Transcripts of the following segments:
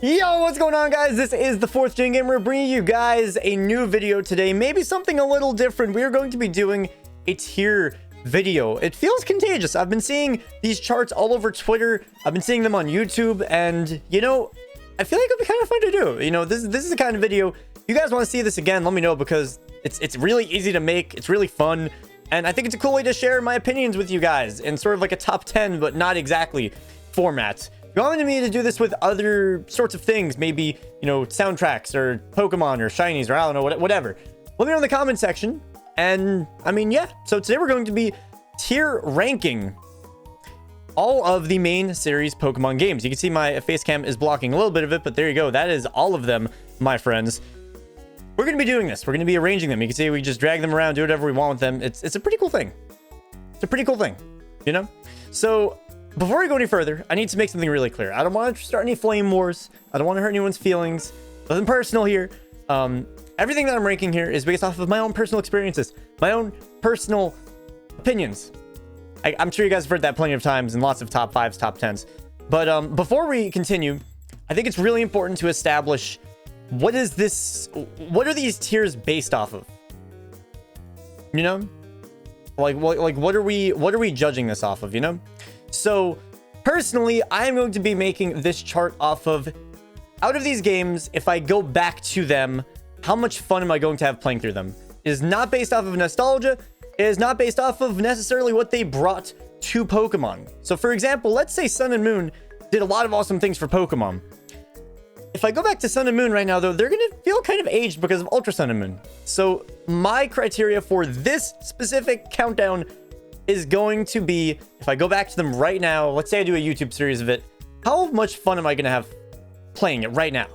Yo, what's going on, guys? This is the 4th Gen Gamer bringing you guys a new video today. Maybe something a little different. We're going to be doing a tier video. It feels contagious. I've been seeing these charts all over Twitter. I've been seeing them on YouTube, and you know, I feel like it'll be kind of fun to do. You know, this is the kind of video. If you guys want to see this again, let me know, because it's really easy to make. It's really fun, and I think it's a cool way to share my opinions with you guys in sort of like a top 10, but not exactly format. If you wanted me to do this with other sorts of things, maybe, you know, soundtracks or Pokemon or shinies or I don't know, whatever, let me know in the comment section. And I mean, yeah, so today we're going to be tier ranking all of the main series Pokemon games. You can see my face cam is blocking a little bit of it, but there you go. That is all of them, my friends. We're going to be doing this. We're going to be arranging them. You can see we just drag them around, do whatever we want with them. It's a pretty cool thing. It's a pretty cool thing, you know? So before we go any further, I need to make something really clear. I don't want to start any flame wars. I don't want to hurt anyone's feelings. Nothing personal here. Everything that I'm ranking here is based off of my own personal experiences, my own personal opinions. I'm sure you guys have heard that plenty of times in lots of top 5s, top 10s. But before we continue, I think it's really important to establish what are these tiers based off of? You know? Like what are we judging this off of, you know? So personally, I am going to be making this chart off of, out of these games, if I go back to them, how much fun am I going to have playing through them? It is not based off of nostalgia. It is not based off of necessarily what they brought to Pokemon. So for example, let's say Sun and Moon did a lot of awesome things for Pokemon. If I go back to Sun and Moon right now, though, they're going to feel kind of aged because of Ultra Sun and Moon. So my criteria for this specific countdown is going to be, if I go back to them right now, let's say I do a YouTube series of it, how much fun am I going to have playing it right now?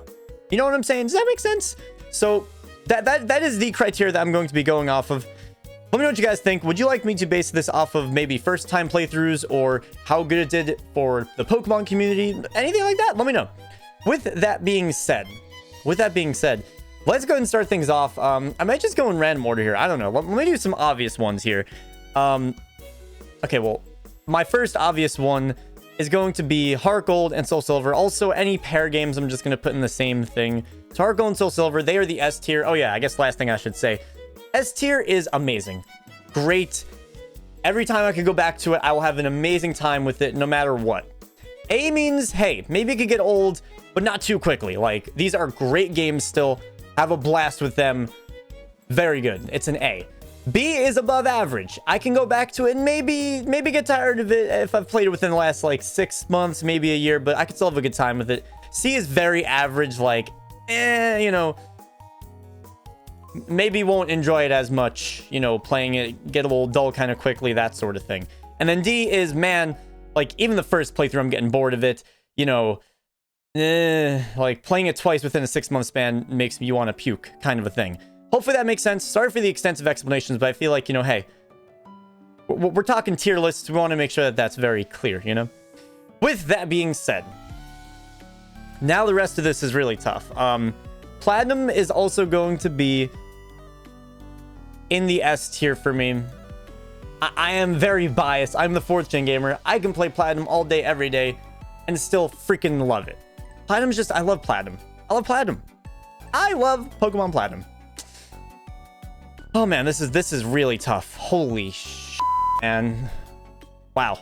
You know what I'm saying? Does that make sense? So that is the criteria that I'm going to be going off of. Let me know what you guys think. Would you like me to base this off of maybe first time playthroughs or how good it did for the Pokemon community? Anything like that? Let me know. With that being said, let's go ahead and start things off. I might just go in random order here. I don't know. Let me do some obvious ones here. Okay, well, my first obvious one is going to be Heart Gold and Soul Silver. Also, any pair games, I'm just going to put in the same thing. So Heart Gold and Soul Silver, they are the S tier. Oh yeah, I guess last thing I should say. S tier is amazing. Great. Every time I can go back to it, I will have an amazing time with it, no matter what. A means, hey, maybe it could get old, but not too quickly. Like, these are great games still. Have a blast with them. Very good. It's an A. B is above average. I can go back to it and maybe get tired of it if I've played it within the last like 6 months, maybe a year, but I could still have a good time with it. C is very average, like, you know, maybe won't enjoy it as much, you know, playing it, get a little dull kind of quickly, that sort of thing. And then D is, man, like, even the first playthrough, I'm getting bored of it, you know, like, playing it twice within a 6-month span makes me want to puke, kind of a thing. Hopefully that makes sense. Sorry for the extensive explanations, but I feel like, you know, hey, we're talking tier lists. We want to make sure that that's very clear, you know? With that being said, now the rest of this is really tough. Platinum is also going to be in the S tier for me. I am very biased. I'm the 4th Gen Gamer. I can play Platinum all day, every day, and still freaking love it. Platinum's just, I love Platinum. I love Platinum. I love Pokemon Platinum. Oh man, this is really tough. Holy shit, man. Wow.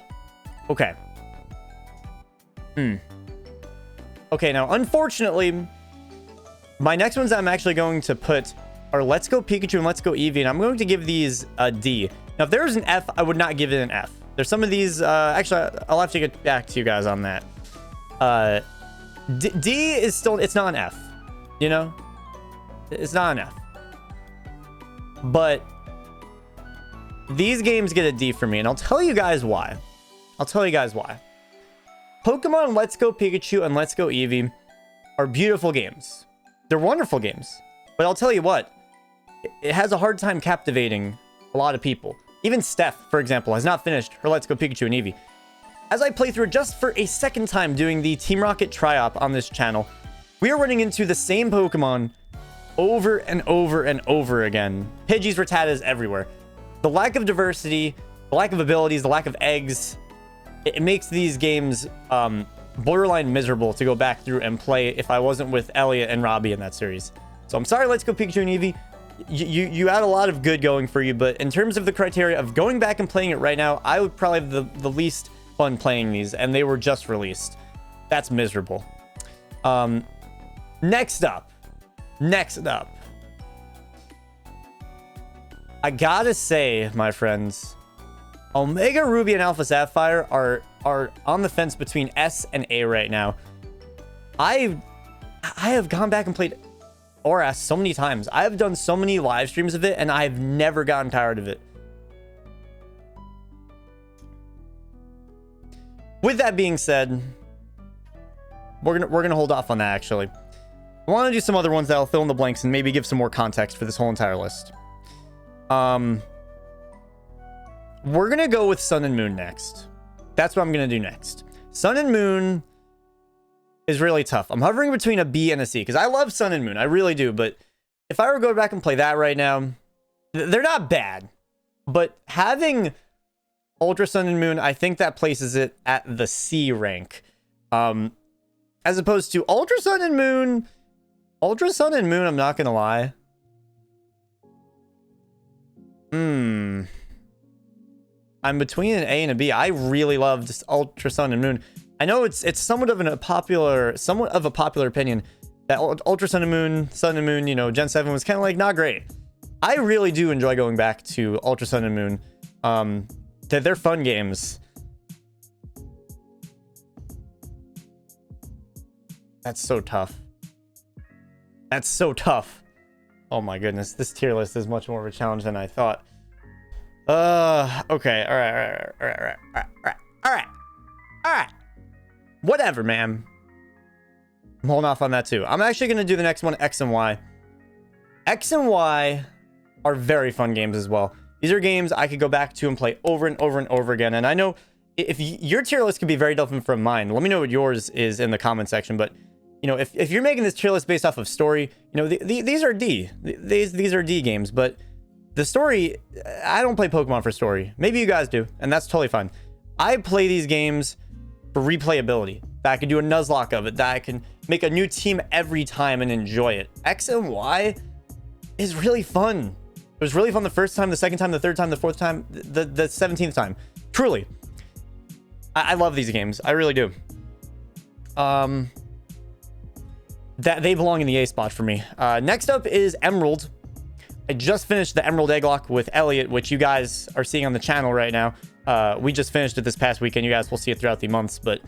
Okay. Okay, now unfortunately, my next ones I'm actually going to put are Let's Go Pikachu and Let's Go Eevee, and I'm going to give these a D. Now, if there was an F, I would not give it an F. There's some of these, actually, I'll have to get back to you guys on that. D is still, it's not an F, you know? It's not an F. But these games get a D for me, and I'll tell you guys why. Pokemon Let's Go Pikachu and Let's Go Eevee are beautiful games. They're wonderful games. But I'll tell you what, it has a hard time captivating a lot of people. Even Steph, for example, has not finished her Let's Go Pikachu and Eevee. As I play through it just for a second time doing the Team Rocket Tri-Op on this channel, we are running into the same Pokemon over and over and over again. Pidgeys, Rattatas everywhere. The lack of diversity, the lack of abilities, the lack of eggs, it makes these games borderline miserable to go back through and play if I wasn't with Elliot and Robbie in that series. So I'm sorry, Let's Go Pikachu and Eevee. You had a lot of good going for you, but in terms of the criteria of going back and playing it right now, I would probably have the least fun playing these, and they were just released. That's miserable. Next up, I gotta say, my friends, Omega Ruby and Alpha Sapphire are on the fence between S and A right now. I have gone back and played Oras so many times. I have done so many live streams of it, and I've never gotten tired of it. With that being said, we're gonna hold off on that. Actually, I want to do some other ones that'll fill in the blanks and maybe give some more context for this whole entire list. We're gonna go with Sun and Moon next. That's what I'm gonna do next. Sun and Moon is really tough. I'm hovering between a B and a C because I love Sun and Moon. I really do. But if I were to go back and play that right now, they're not bad. But having Ultra Sun and Moon, I think that places it at the C rank. As opposed to Ultra Sun and Moon. Ultra Sun and Moon, I'm not gonna lie. I'm between an A and a B. I really loved Ultra Sun and Moon. I know it's somewhat of a popular opinion that Ultra Sun and Moon, you know, Gen 7 was kind of like not great. I really do enjoy going back to Ultra Sun and Moon. They're fun games. That's so tough. That's so tough. Oh my goodness, this tier list is much more of a challenge than I thought. Okay, all right. Whatever, man. I'm holding off on that too. I'm actually gonna do the next one, X and Y. X and Y are very fun games as well. These are games I could go back to and play over and over and over again. And I know if your tier list could be very different from mine. Let me know what yours is in the comment section. But you know, if you're making this tier list based off of story, you know, these are D. These are D games. But the story, I don't play Pokemon for story. Maybe you guys do, and that's totally fine. I play these games for replayability. That I can do a Nuzlocke of it. That I can make a new team every time and enjoy it. X and Y is really fun. It was really fun the first time, the second time, the third time, the fourth time, the 17th time. Truly. I love these games. I really do. That they belong in the A spot for me. Next up is Emerald. I just finished the Emerald Egglock with Elliot, which you guys are seeing on the channel right now. We just finished it this past weekend. You guys will see it throughout the months. But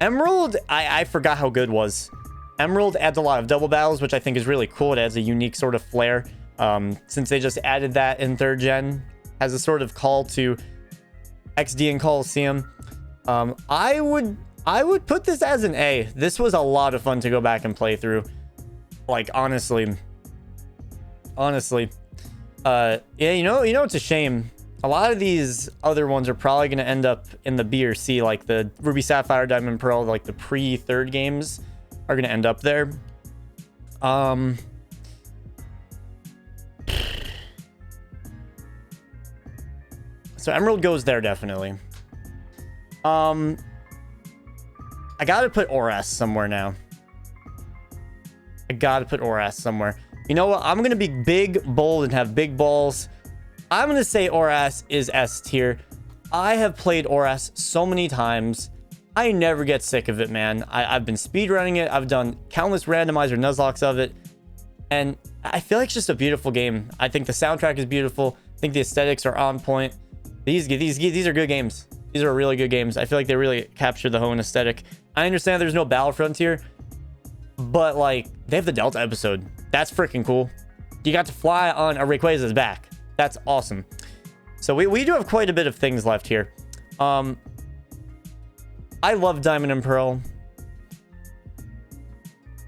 Emerald, I forgot how good it was. Emerald adds a lot of double battles, which I think is really cool. It adds a unique sort of flair. Since they just added that in 3rd gen as a sort of call to XD and Coliseum. I would put this as an A. This was a lot of fun to go back and play through. Like, honestly. Yeah, you know, it's a shame. A lot of these other ones are probably going to end up in the B or C, like the Ruby Sapphire, Diamond Pearl, like the pre-3rd games are going to end up there. So Emerald goes there, definitely. I gotta put Oras somewhere now. You know what? I'm gonna be big, bold, and have big balls. I'm gonna say Oras is S tier. I have played Oras so many times. I never get sick of it, man. I've been speedrunning it. I've done countless randomizer Nuzlocks of it. And I feel like it's just a beautiful game. I think the soundtrack is beautiful. I think the aesthetics are on point. These are good games. These are really good games. I feel like they really capture the Hoenn aesthetic. I understand there's no Battle Frontier, but like they have the Delta episode. That's freaking cool. You got to fly on a Rayquaza's back. That's awesome. So we do have quite a bit of things left here. I love Diamond and Pearl.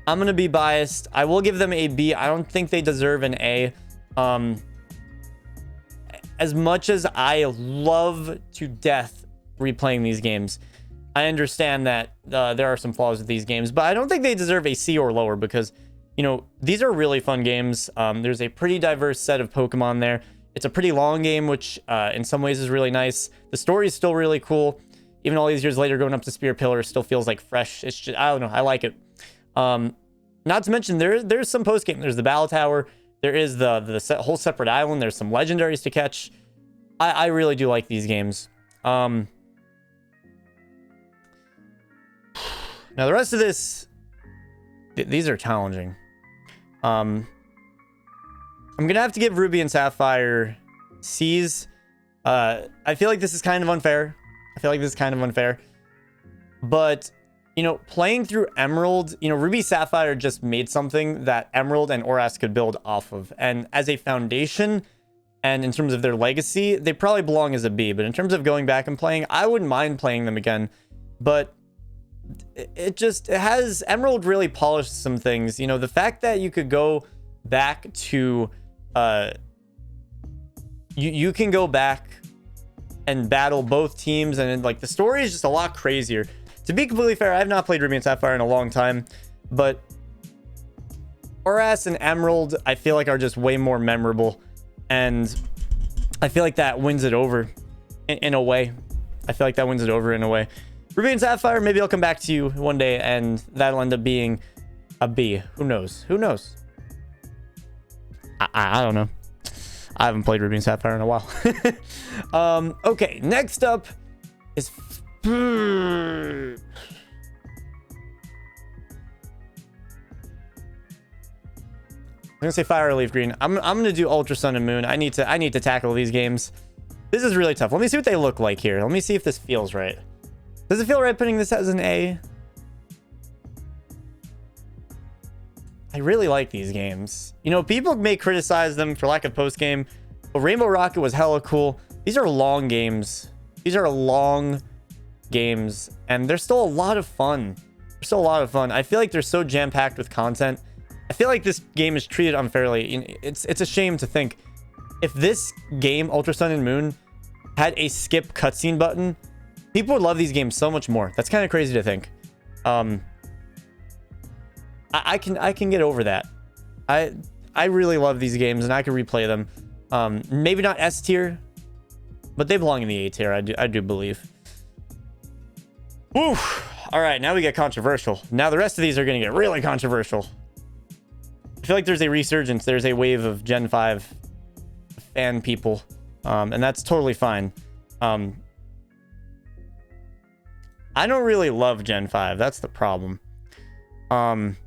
I'm gonna be biased. I will give them a B. I don't think they deserve an A. As much as I love to death replaying these games, I understand that there are some flaws with these games, but I don't think they deserve a C or lower because, you know, these are really fun games. There's a pretty diverse set of Pokemon there. It's a pretty long game, which in some ways is really nice. The story is still really cool. even all these years later, going up to Spear Pillar still feels like fresh. It's just, I don't know, I like it. Not to mention there's some post game. There's the Battle Tower. There is the whole separate island. There's some legendaries to catch. I really do like these games. Now the rest of this, these are challenging. I'm gonna have to give Ruby and Sapphire C's. I feel like this is kind of unfair. But, you know, playing through Emerald, you know, Ruby Sapphire just made something that Emerald and Oras could build off of. And as a foundation, and in terms of their legacy, they probably belong as a B. But in terms of going back and playing, I wouldn't mind playing them again. But it has, Emerald really polished some things. You know, the fact that you could go back to, you can go back and battle both teams, and like the story is just a lot crazier. To be completely fair, I have not played Ruby and Sapphire in a long time, but Oras and Emerald I feel like are just way more memorable, and I feel like that wins it over in a way. Ruby and Sapphire, maybe I'll come back to you one day and that'll end up being a B. Who knows? I don't know. I haven't played Ruby and Sapphire in a while. Okay, next up is... I'm gonna say Fire or LeafGreen. I'm gonna do Ultra Sun and Moon. I need to tackle these games. This is really tough. Let me see what they look like here. Let me see if this feels right. Does it feel right putting this as an A? I really like these games. You know, people may criticize them for lack of post game, but Rainbow Rocket was hella cool. These are long games. And they're still a lot of fun. I feel like they're so jam-packed with content. I feel like this game is treated unfairly. It's a shame to think if this game, Ultra Sun and Moon, had a skip cutscene button, people would love these games so much more. That's kind of crazy to think. I can get over that. I really love these games and I can replay them. Maybe not S tier, but they belong in the A tier. I do believe. Woo! All right, now we get controversial. Now the rest of these are going to get really controversial. I feel like there's a resurgence. There's a wave of Gen 5 fan people, and that's totally fine. I don't really love Gen 5. That's the problem. I'm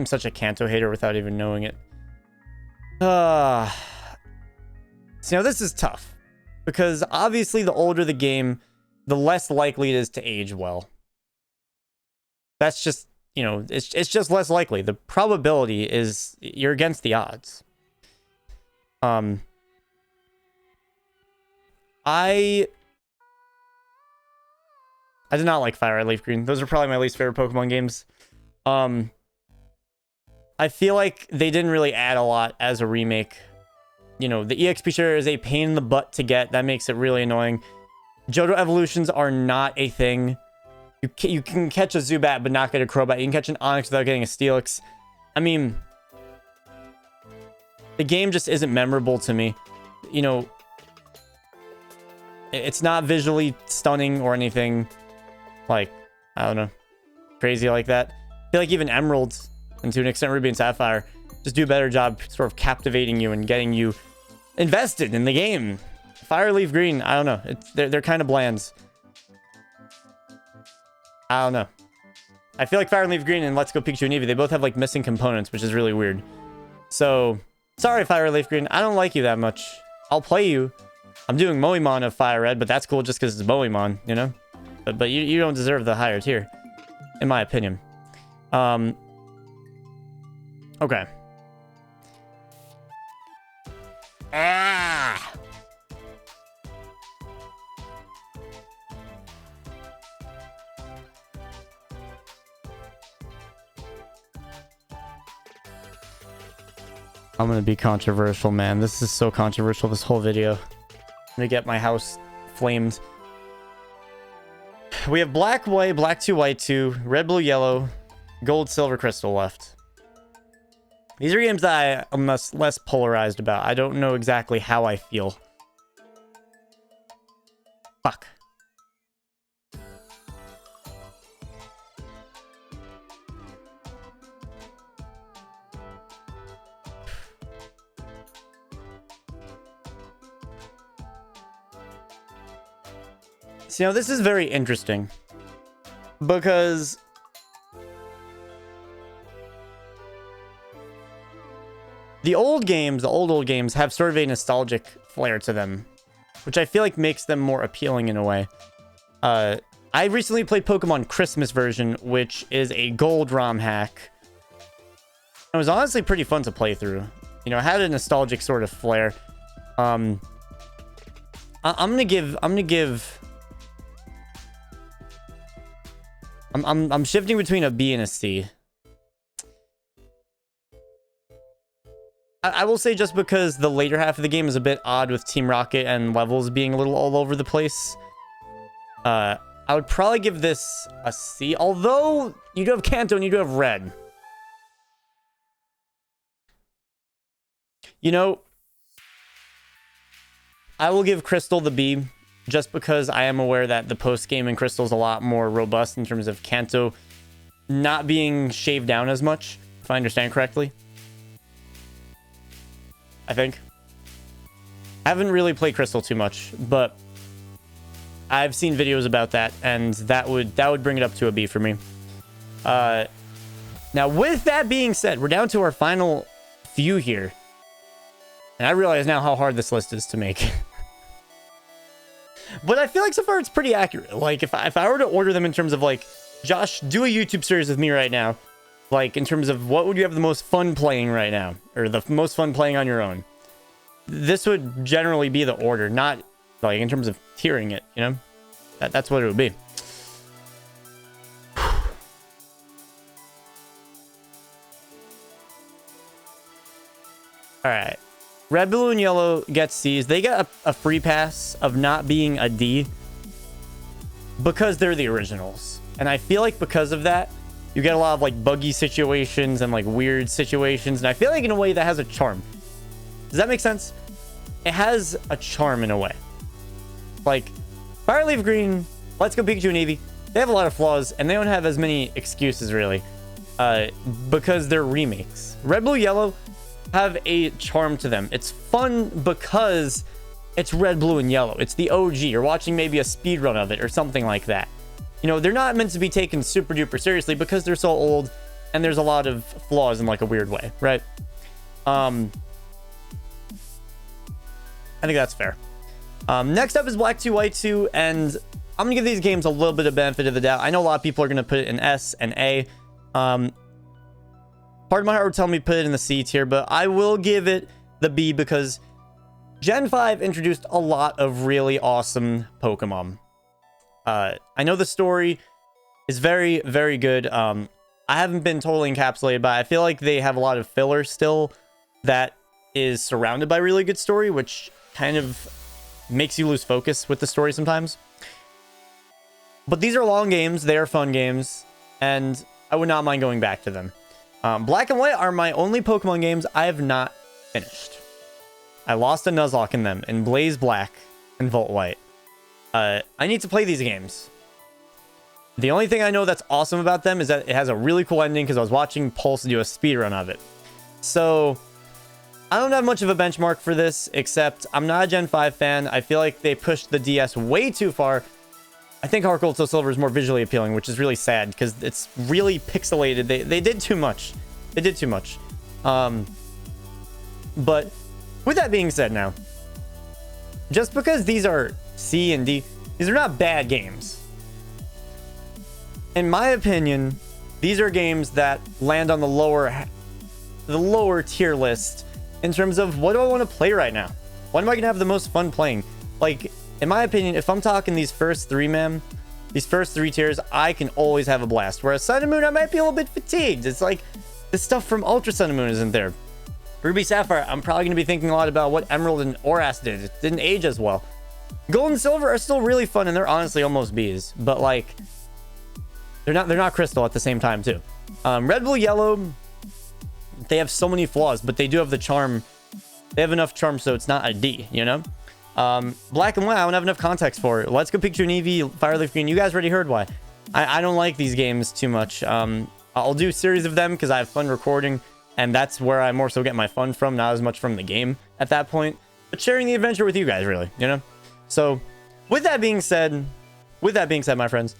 such a Kanto hater without even knowing it. So now this is tough because obviously the older the game, the less likely it is to age well. That's just, you know, it's just less likely. The probability is you're against the odds. I did not like FireRed and LeafGreen. Those are probably my least favorite Pokemon games. I feel like they didn't really add a lot as a remake. You know, the EXP share is a pain in the butt to get. That makes it really annoying. Johto evolutions are not a thing. You can catch a Zubat but not get a Crobat. You can catch an Onix without getting a Steelix. I mean, the game just isn't memorable to me. You know, it's not visually stunning or anything like, I don't know, crazy like that. I feel like even Emerald, and to an extent Ruby and Sapphire, just do a better job sort of captivating you and getting you invested in the game. Fire, LeafGreen, I don't know. They're kind of bland. I don't know. I feel like Fire and LeafGreen and Let's Go Pikachu and Eevee, they both have like missing components, which is really weird. So, sorry Fire and LeafGreen, I don't like you that much. I'll play you. I'm doing Moemon of FireRed, but that's cool just because it's Moemon, you know? But you don't deserve the higher tier, in my opinion. Okay. I'm gonna be controversial, man. This is so controversial, this whole video. I'm gonna get my house flamed. We have black, white, black 2, white 2, red, blue, yellow, gold, silver, crystal left. These are games that I'm less polarized about. I don't know exactly how I feel. Fuck. So, this is very interesting because the old games, the old games have sort of a nostalgic flair to them, which I feel like makes them more appealing in a way. I recently played Pokemon Christmas version, which is a gold ROM hack. It was honestly pretty fun to play through. You know, it had a nostalgic sort of flair. I'm shifting between a B and a C. I will say, just because the later half of the game is a bit odd with Team Rocket and levels being a little all over the place, I would probably give this a C, although you do have Kanto and you do have Red. You know, I will give Crystal the B, just because I am aware that the post-game in Crystal is a lot more robust in terms of Kanto not being shaved down as much, if I understand correctly. I think. I haven't really played Crystal too much, but I've seen videos about that, and that would bring it up to a B for me. Now, with that being said, we're down to our final few here. And I realize now how hard this list is to make. But I feel like so far it's pretty accurate. Like, if I were to order them in terms of, like, Josh, do a YouTube series with me right now. Like, in terms of what would you have the most fun playing right now? Or the most fun playing on your own? This would generally be the order, not, like, in terms of tiering it, you know? That's what it would be. Alright. Red, Blue, and Yellow get C's. They get a free pass of not being a D because they're the originals. And I feel like because of that, you get a lot of, like, buggy situations and, like, weird situations. And I feel like in a way that has a charm. Does that make sense? It has a charm in a way. Like, Fire, Leaf, Green, Let's Go Pikachu and Eevee, they have a lot of flaws, and they don't have as many excuses, really. Because they're remakes. Red, Blue, Yellow have a charm to them. It's fun because it's Red, Blue, and Yellow. It's the OG. You're watching maybe a speed run of it or something like that. You know, they're not meant to be taken super duper seriously because they're so old and there's a lot of flaws in, like, a weird way, right? I think that's fair. Next up is Black 2, White 2, and I'm gonna give these games a little bit of benefit of the doubt. I know a lot of people are gonna put it in S and A. Part of my heart would tell me to put it in the C tier, but I will give it the B because Gen 5 introduced a lot of really awesome Pokemon. I know the story is very, very good. I haven't been totally encapsulated, but I feel like they have a lot of filler still that is surrounded by really good story, which kind of makes you lose focus with the story sometimes. But these are long games. They are fun games, and I would not mind going back to them. Black and White are my only Pokemon games I have not finished. I lost a Nuzlocke in them, in Blaze Black and Volt White. I need to play these games. The only thing I know that's awesome about them is that it has a really cool ending, because I was watching Pulse do a speedrun of it. So, I don't have much of a benchmark for this, except I'm not a Gen 5 fan. I feel like they pushed the DS way too far. I think Heart Gold Soul Silver is more visually appealing, which is really sad because it's really pixelated. They did too much. They did too much. But with that being said now, just because these are C and D, these are not bad games. In my opinion, these are games that land on the lower tier list in terms of what do I want to play right now? What am I going to have the most fun playing? Like, in my opinion, if I'm talking these first three, man, these first three tiers, I can always have a blast. Whereas Sun and Moon, I might be a little bit fatigued. It's like the stuff from Ultra Sun and Moon isn't there. Ruby Sapphire, I'm probably going to be thinking a lot about what Emerald and Oras did. It didn't age as well. Gold and Silver are still really fun, and they're honestly almost Bs. But, like, they're not Crystal at the same time, too. Red, Blue, Yellow, They have so many flaws, but they do have the charm. They have enough charm, so it's not a D, you know? Black and white, I don't have enough context for it. Let's Go Pikachu and Eevee, Fire, Leaf, Green. You guys already heard why. I don't like these games too much. I'll do a series of them because I have fun recording, and that's where I more so get my fun from, not as much from the game at that point. But sharing the adventure with you guys, really, you know? So, with that being said, my friends,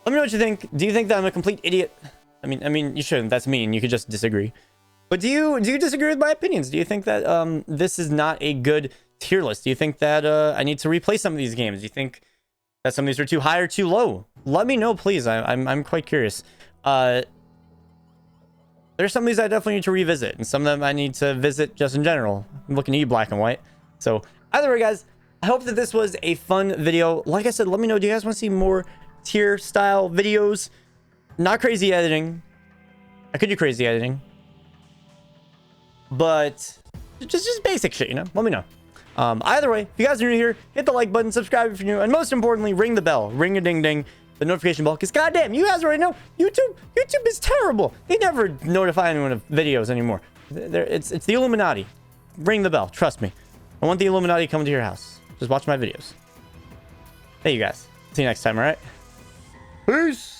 let me know what you think. Do you think that I'm a complete idiot? I mean, you shouldn't. That's mean. You could just disagree. But do you disagree with my opinions? Do you think that this is not a good tier list? Do you think that I need to replay some of these games? Do you think that some of these are too high or too low? Let me know, please. I'm quite curious. There's some of these I definitely need to revisit, and some of them I need to visit just in general. I'm looking at you, Black and White. So either way, guys, I hope that this was a fun video. Like I said, let me know. Do you guys want to see more tier style videos? Not crazy editing. I could do crazy editing, but just basic shit, you know? Let me know. Either way, if you guys are new here, hit the like button, subscribe if you're new, and most importantly, ring the bell. Ring a ding ding, the notification bell, because goddamn, you guys already know, YouTube is terrible. They never notify anyone of videos anymore. It's the Illuminati. Ring the bell, trust me. I want the Illuminati coming to your house. Just watch my videos. Hey, you guys. See you next time, alright? Peace!